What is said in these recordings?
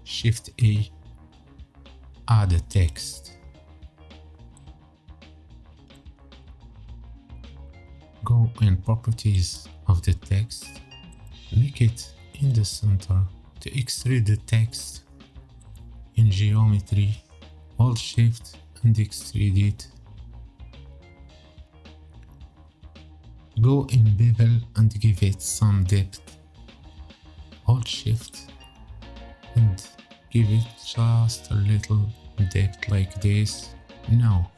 Shift A, add a text. Go in properties of the text, make it in the center. To extrude the text in geometry, hold Shift and extrude it. Go in bevel and give it some depth. Hold Shift and give it just a little depth like this. Now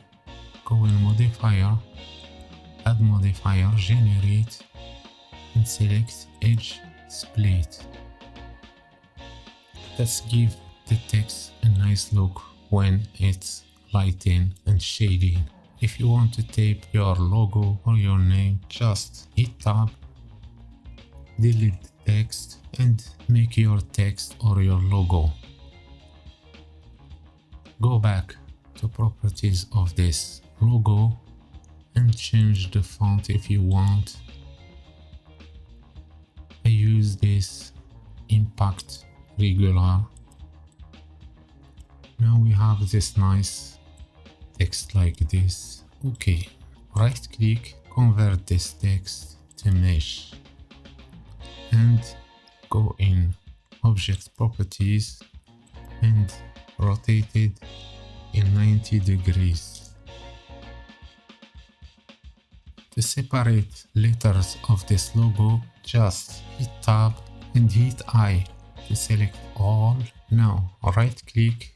go in modifier, add modifier, generate, and select edge split. Let's give the text a nice look when it's lighting and shading. If you want to type your logo or your name, just hit tab, delete the text and make your text or your logo. Go back to properties of this logo and change the font if you want. I use this impact regular. Now we have this nice text like this. Okay, right click, convert this text to mesh and go in object properties and rotate it in 90 degrees. To separate letters of this logo, just hit tab and hit I to select all. Now right click,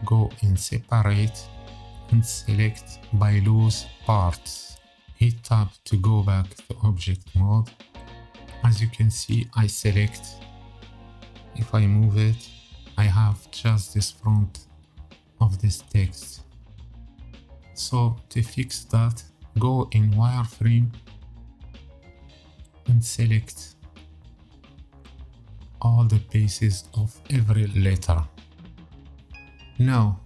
go in separate and select by loose parts. Hit tab to go back to object mode. As you can see, I select. If I move it, I have just this front of this text. So to fix that, go in wireframe and select all the bases of every letter. Now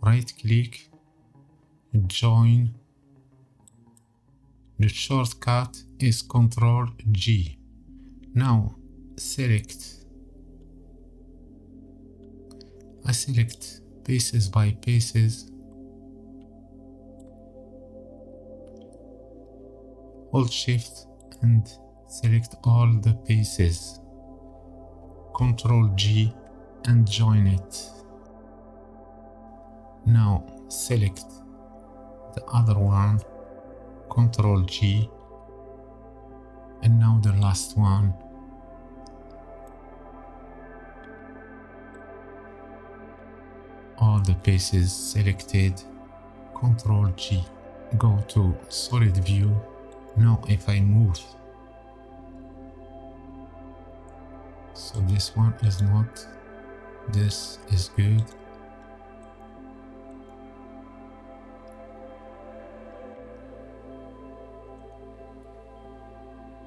right click, join. The shortcut is Ctrl G. Now select. I select pieces by pieces. Hold Shift and select all the pieces. Ctrl G and join it. Now select the other one, Ctrl G, and now the last one. All the pieces selected, Ctrl G. Go to solid view. Now if I move, so this one is not, this is good.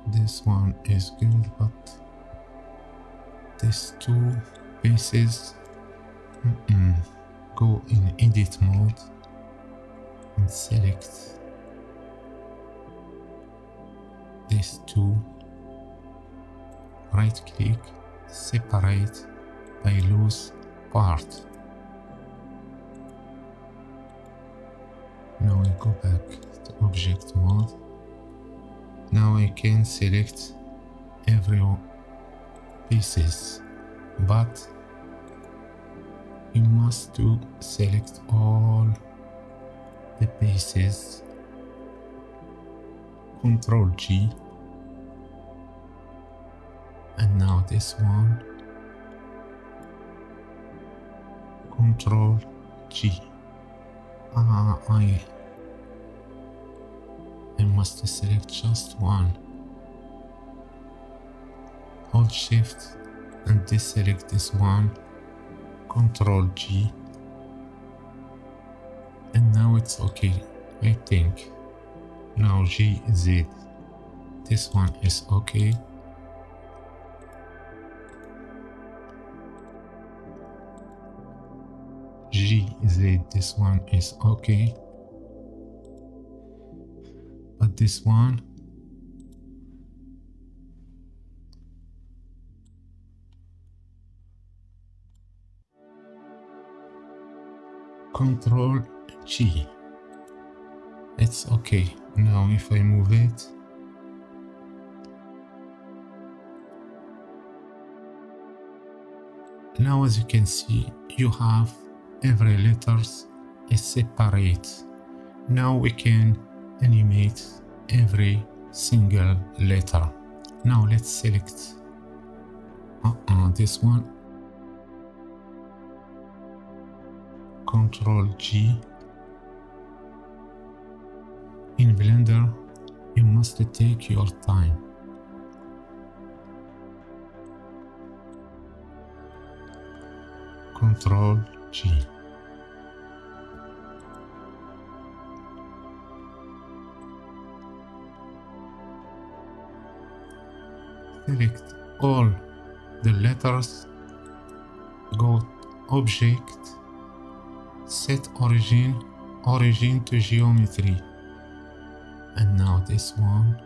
This one is good, but these two pieces, go in edit mode and select these two, right click, separate by loose part. Now I go back to object mode. Now I can select every pieces, but you must select all the pieces. Ctrl G, and now this one, Ctrl G. I must select just one. Hold Shift and deselect this one, Ctrl G, and now it's okay, I think. Now GZ, this one is okay. GZ, this one is okay. But this one, Control G. It's okay. Now if I move it, now as you can see, you have every letters is separate. Now we can animate every single letter. Now let's select this one. Control G. In Blender, you must take your time. Control G. Select all the letters, go Object, Set Origin, Origin to Geometry. And now this one,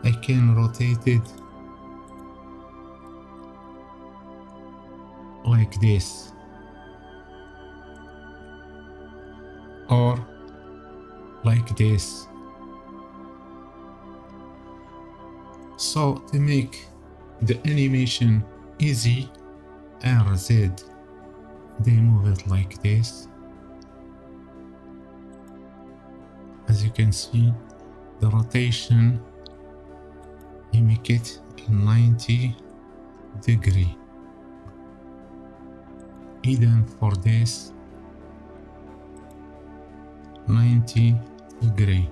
I can rotate it like this, or like this. So to make the animation easy, RZ, they move it like this. As you can see, the rotation, you make it 90 degree. Even for this, 90 degree.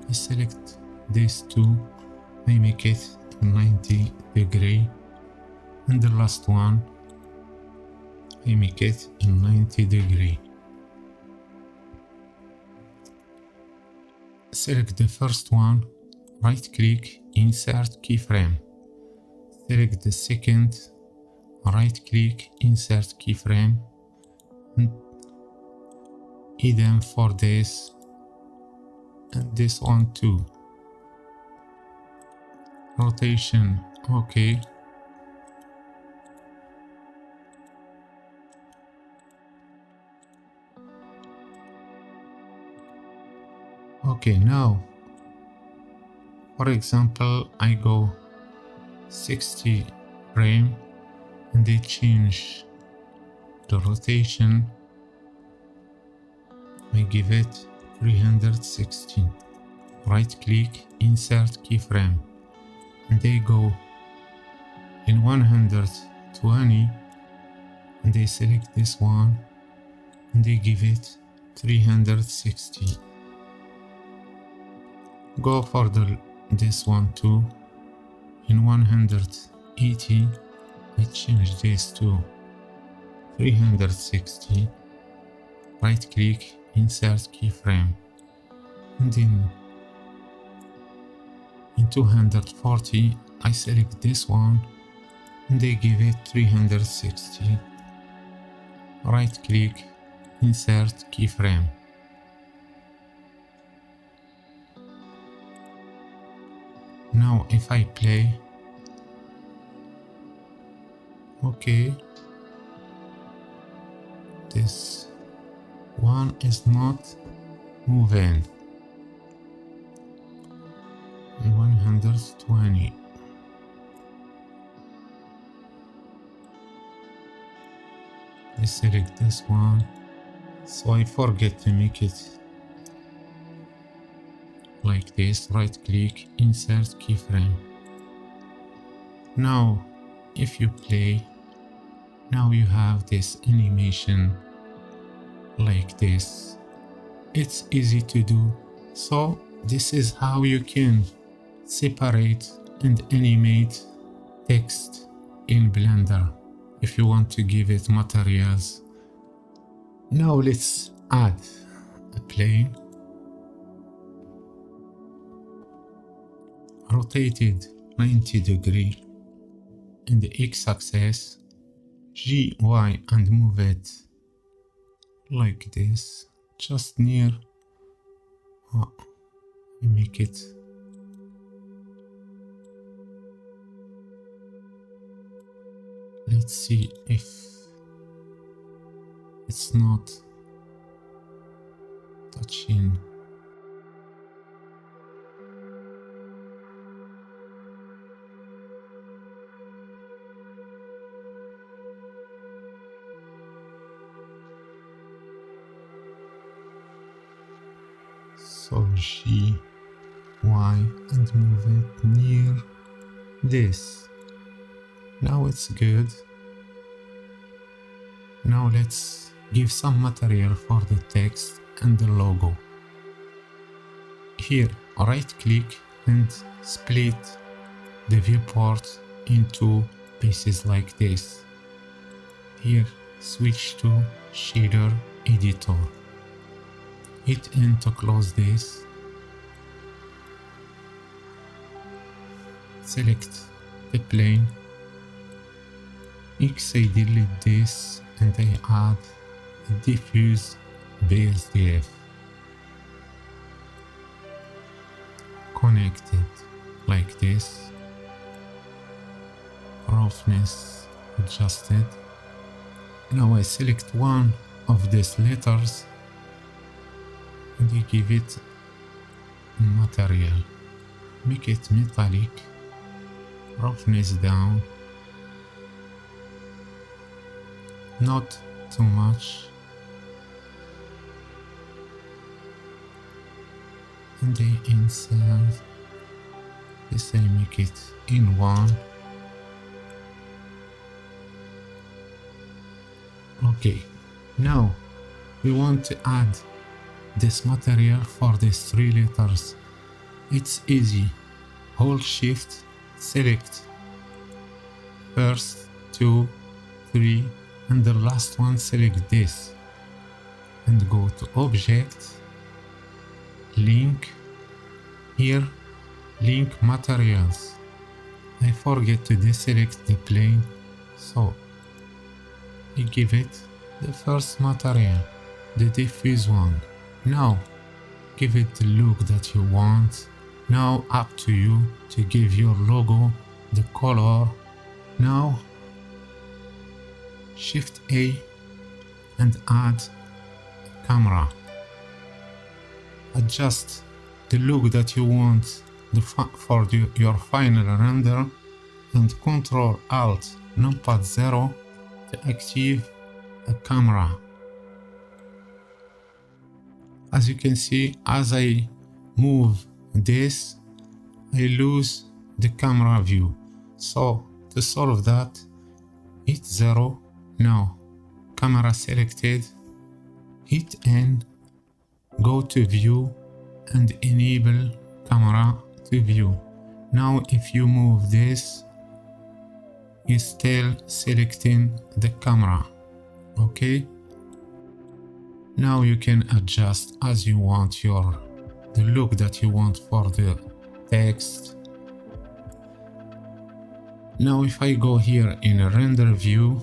I select these two, I make it 90 degree, and the last one, I make it 90 degree. Select the first one, right click, insert keyframe. Select the second, right click, insert keyframe, and even for this and this one too. Rotation, okay. Okay, now, for example, I go 60 frame and I change the rotation. I give it 360. Right click, insert keyframe, and they go in 120, and they select this one and they give it 360. Go for this one too. In 180, I change this to 360. Right click, insert keyframe, and then in 240, I select this one and they give it 360. Right click, insert keyframe. Now if I play, okay, this one is not moving. 120. I select this one, so I forget to make it like this. Right click, insert keyframe. Now if you play, now you have this animation like this. It's easy to do. So this is how you can separate and animate text in Blender if you want to give it materials. Now let's add a plane, rotated 90 degree in the x-axis, G, Y, and move it like this, just near. We make it let's see if it's not touching. So G, Y, and move it near this. Now it's good. Now let's give some material for the text and the logo. Here, right click and split the viewport into pieces like this. Here, switch to shader editor. Hit N to close this. Select the plane. X, I delete this and I add a diffuse BSDF. Connect it like this. Roughness adjusted. Now I select one of these letters and I give it material. Make it metallic. Roughness down. Not too much. And I insert this, I make it in one. Okay, now we want to add this material for these three letters. It's easy. Hold Shift, select first, 2, 3, and the last one select this. And go to Object, Link, here, Link Materials. I forget to deselect the plane, so I give it the first material, the diffuse one. Now, give it the look that you want. Now up to you to give your logo the color. Now, Shift A and add a camera. Adjust the look that you want for your final render, and Control Alt Numpad 0 to active a camera. As you can see, as I move this, I lose the camera view. So to solve that, hit 0. Now camera selected, hit N, go to view and enable camera to view. Now if you move this, it's still selecting the camera. Okay, now you can adjust as you want the look that you want for the text. Now if I go here in a render view,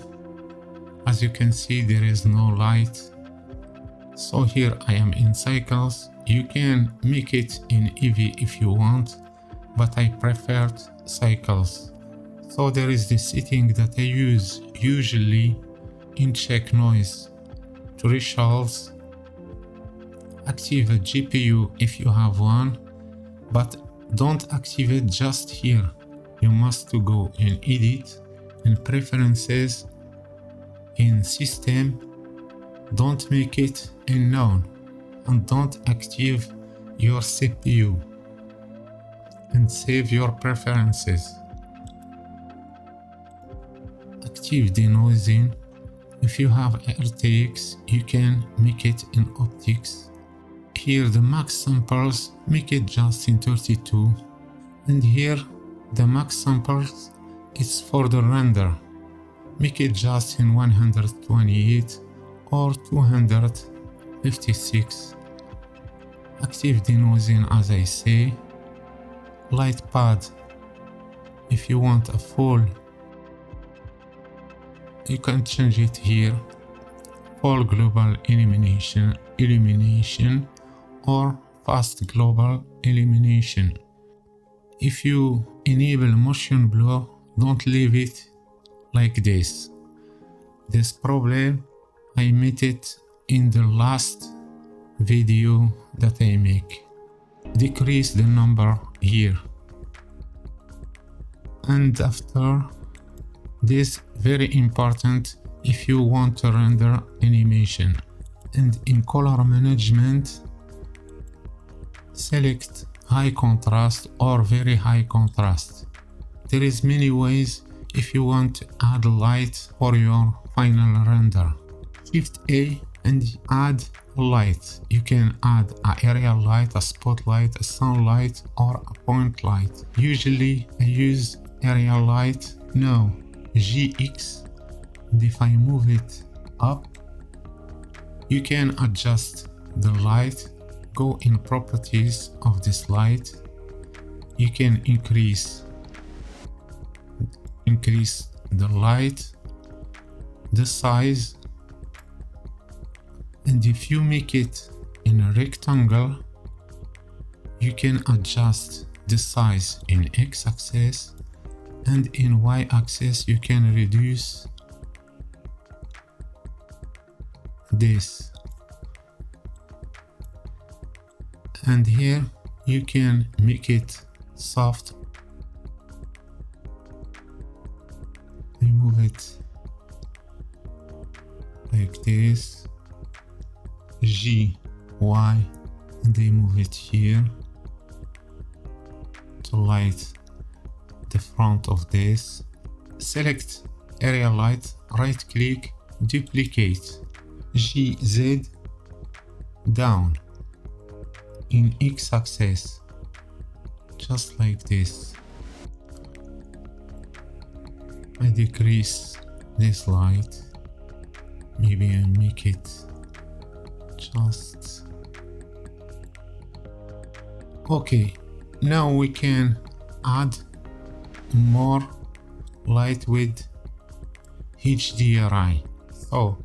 as you can see there is no light. So here I am in cycles. You can make it in Eevee if you want, but I preferred cycles. So there is the setting that I use usually in check noise thresholds. Active a GPU if you have one, but don't activate just here. You must to go in Edit, in Preferences, in System. Don't make it in None, and don't active your CPU, and save your preferences. Active denoising. If you have RTX, you can make it in Optics. Here the max samples, make it just in 32, and here the max samples is for the render. Make it just in 128 or 256. Active denoising as I say. Light pad, if you want a full, you can change it here. Full global illumination or fast global illumination. If you enable motion blur, don't leave it like this. This problem I made it in the last video that I make. Decrease the number here. And after this, very important if you want to render animation. And in color management, select high contrast or very high contrast. There is many ways if you want to add light for your final render. Shift A and add light. You can add an area light, a spotlight, a sunlight, or a point light. Usually I use area light. Now GX, and if I move it up, you can adjust the light. Go in properties of this light. You can increase the light, the size, and if you make it in a rectangle, you can adjust the size in x-axis, and in y-axis you can reduce this. And here you can make it soft. Remove it like this. G, Y, and they move it here to light the front of this. Select area light, right click, duplicate. G, Z, down in x-axis, just like this. I decrease this light. Maybe I make it just okay. Now we can add more light with HDRI. So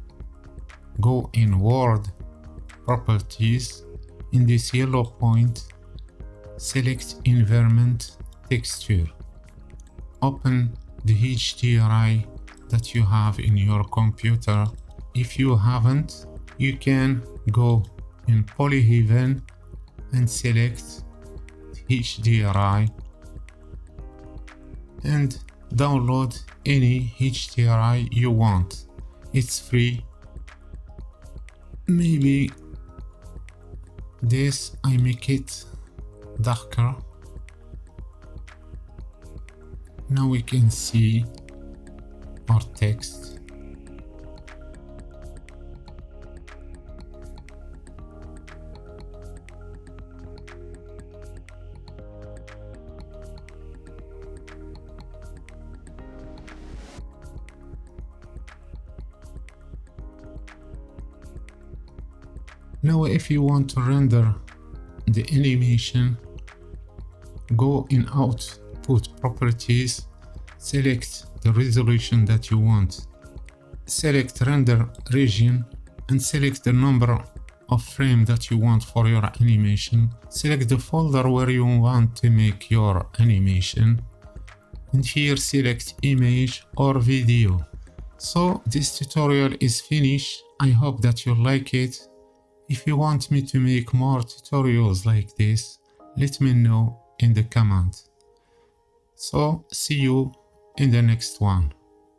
go in Word properties. In this yellow point, select environment texture. Open the HDRI that you have in your computer. If you haven't, you can go in Polyhaven and select HDRI and download any HDRI you want. It's free. Maybe this, I make it darker. Now we can see our text. Now if you want to render the animation, go in Output Properties, select the resolution that you want, select Render Region, and select the number of frames that you want for your animation. Select the folder where you want to make your animation, and here select Image or Video. So this tutorial is finished. I hope that you like it. If you want me to make more tutorials like this, let me know in the comment. So see you in the next one.